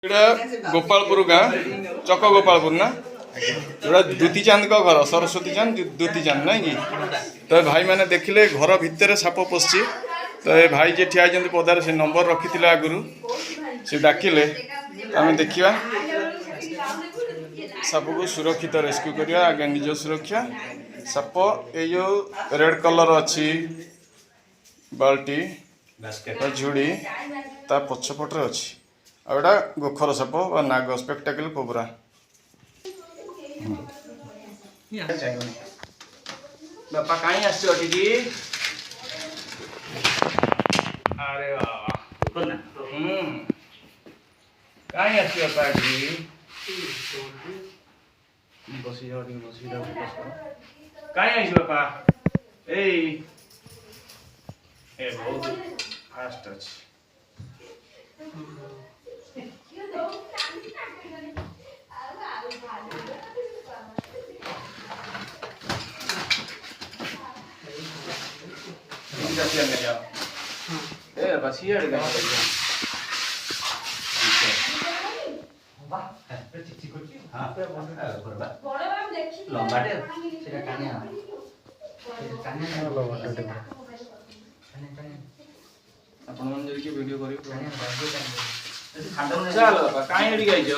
गोपालपुर गाँ चक गोपालपुर ना जोड़ा दूती चांद का घर सरस्वती चांद दूती चांद ना कि तो भाई मैंने देखिले घर भितर साप पशि तो ये भाई जे ठिया पदार से नंबर रखी आगुरी से डाकिले आम देखा साप को सुरक्षित रेस्क्यू करवा आगे निज सुरक्षा साप ये जो रेड कलर अच्छी बाल्टी झुड़ी ता पछपटे अच्छी आउटा गोखर साप नाग स्पेक्टाकल कोबरा बापा कहीं आसजी अरे बाबा कहीं आस बापा बसी जाओ कहीं आई बापा ए बहुत फास्ट अच्छी बस ये वीडियो चल बाबा कहीं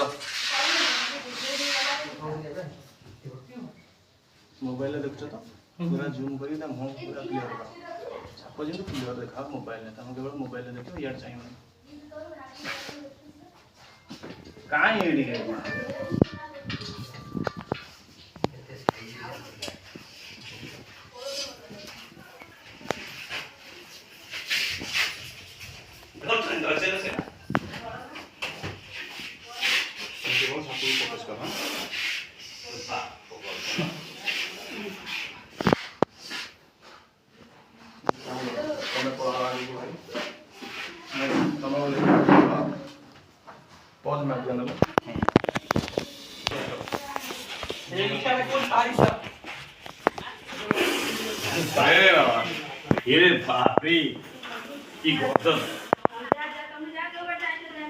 मोबाइल देखो तो पूरा जूम कर मुँह पूरा क्लियर छाप जो क्लियर देखा मोबाइल तुम केवल मोबाइल देख इे चाहिए कहीं पॉज में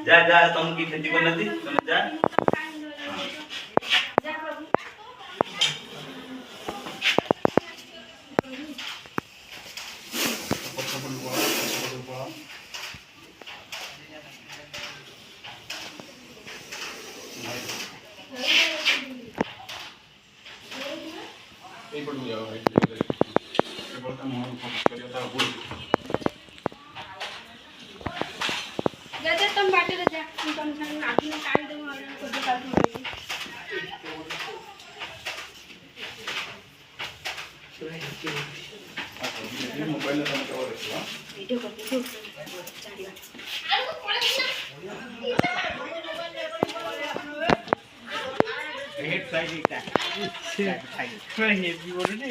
जा जा तुम की खेती करना थी तुम जा ये पड़ जाओ भाई ये बोलता मुंह फोकस करियो ता बोल जा जा तुम बाटे रे जा तुम संग आखी में काट दो और को दे काट दो ये मोबाइल में तुम कवर रखो वीडियो करते हो चाड़ी आलू को पड़े ना हेड साइड इटा साइड हेवी बोल रे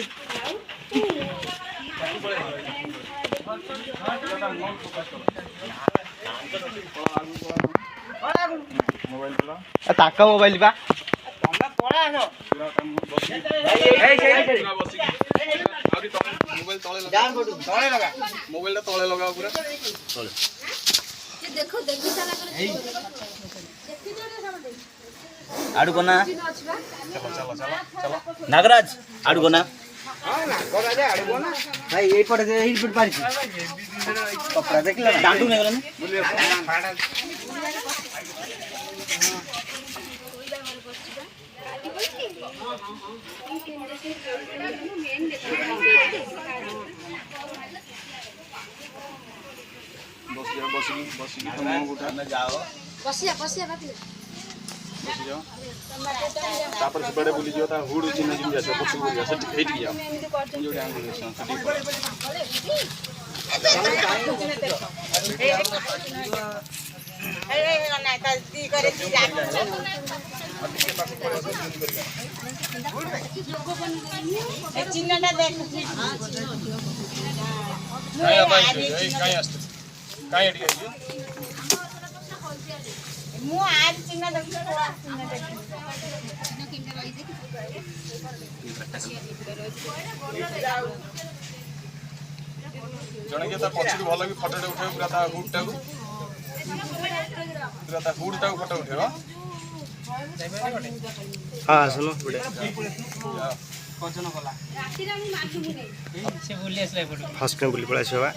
मोबाइल पला ताका मोबाइल बा तमे पळा आनो पूरा काम बसी ए बसी आउरी तळे मोबाइल तळे लगा जान कोटू तळे लगा मोबाइल ता तळे लगा पूरा तळे ये देखो देखि सारा करे देखि दे रे सामने आडू कोना चलो चलो चलो चलो नागराज आडू कोना हां नागराज आडू कोना भाई एई पट पारी कपड़ा देखला डांडू ने गला बोलिए फाड़ा बस तुम उठा जाओ बसिया बाकी बस जाओ तापर से बड़े बुली जो ता हुड चिन्ह जिम जासे पछ बुली जासे हेट गया जो डांग दिसन ए ना ता दी करे दी जान ए चिन्हटा देख काय भाई काय असते काय एडी आहे मु आज चिन्ह देखो चिन्ह देखो किंडे वाली देखि जणे के ता पछिर भलो कि फोटो उठाय पूरा ता हुडटा को पूरा ता हुड ता फोटो उठेबो हां सुनो बड़े कोचन कला राती रे हम माथुनी नहीं से बोली असले फोटो हॉस्पिटल बुली पड़ा छवा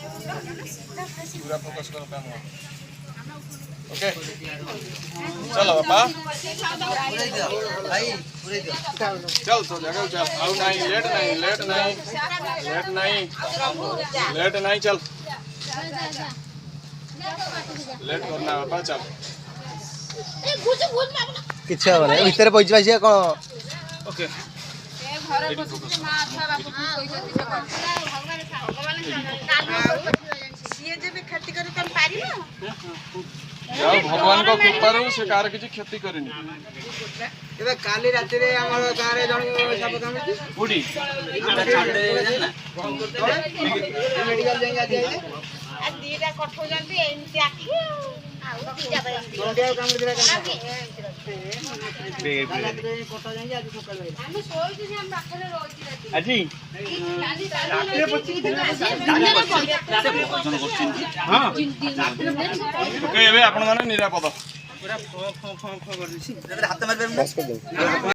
पूरा फोकस करो काम ओके चलो पापा भाई पूरे दो चल तो जगह चल आउ नहीं लेट नहीं चल लेट करना पापा चल किछ हो नै भीतर पहुंचबा छी कोन ओके घर बसुचे मां अच्छा बापू कहैछथि से भगवान सिए जे भी खेती करे तम पारिबो जाओ भगवान को कृपारू से कार किछि क्षति करिनी एबे काली राती रे हमर गारे जण सब काम छी उडी मेडिकल जाई आदि आइले आ दीटा कठो जंती एमती आखी आ दीटा बे कोडिया काम दिला काम बे कोटा जाई आज सकाळ भाई हम सोई जे हम पाखरे रोजी राती अजी राती पछी हां ओके एबे आपण माने निरापद पूरा फो फो फो फो करछि हाथ मार